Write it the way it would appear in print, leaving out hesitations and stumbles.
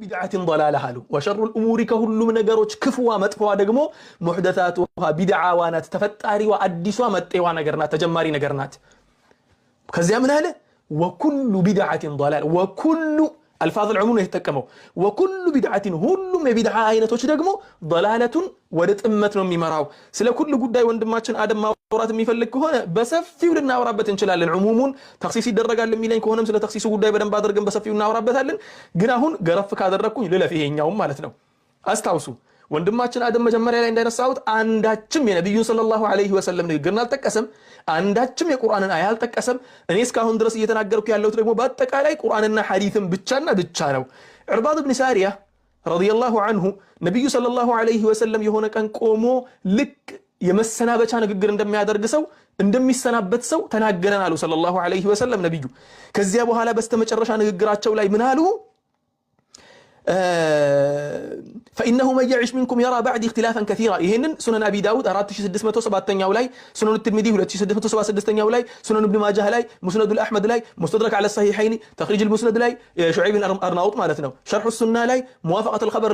بدعة ضلالة هالو وشر الأمور كهل من نجروج كفوا متفوا دقمو محدثاتها بدعة وانات تفتاري وأدسوا متوا نجرنات تجماري نجرنات كذا من هذا وكل بدعة ضلالة وكل الفاظ العموم يتكموا وكل بدعة هل بدعة أين تشدقمو ضلالة ودت أمتنا ممراو سلا كل قد وندماتشن آدم ما ورات ميفلك هنا بسفي ولنا ورابة انشلال العموم تخصيصي الدرجة اللي ميلين كهونم سلا تخصيص قد بدن بادر جنب بسفي ولنا ورابة هلن جناهون جرفك هذا الركون للا فيه يوم مالتنا أستوسوا ወንድማችን አደም መጀመሪያ ላይ እንዳነሳውት አንዳችም የነብዩ ሰለላሁ ዐለይሂ ወሰለም ንግግርን አልጠቀሰም አንዳችም የቁርአንን አያ አልጠቀሰም እኔ እስካሁን ድረስ እየተናገርኩ ያለሁት ደግሞ በአጠቃላይ ቁርአንና ሐዲስን ብቻና ብቻ ነው ዕርባድ ኢብኑ ሳሪያ ረዲየላሁ ዐንሁ ነብዩ ሰለላሁ ዐለይሂ ወሰለም የሆነ ቀን ቆሞ ልክ የመሰናበቻ ንግግር እንደሚያደርግ ሰው እንደሚሰናበት ሰው ተናገረን አሉ ሰለላሁ ዐለይሂ ወሰለም ነብዩ ከዚያ በኋላ በስተመጨረሻ ንግግራቸው ላይ ምን አሉ فإنه من يعيش منكم يرى بعد اختلافا كثيرا يهنن سنن أبي داود 4607 لاي سنن الترمذي 2676 لاي سنن ابن ماجه لاي مسند الأحمد لاي مستدرك على الصحيحين تخريج المسند لاي شعيب الأرناؤوط مالتنا شرح السنة لاي موافقة الخبر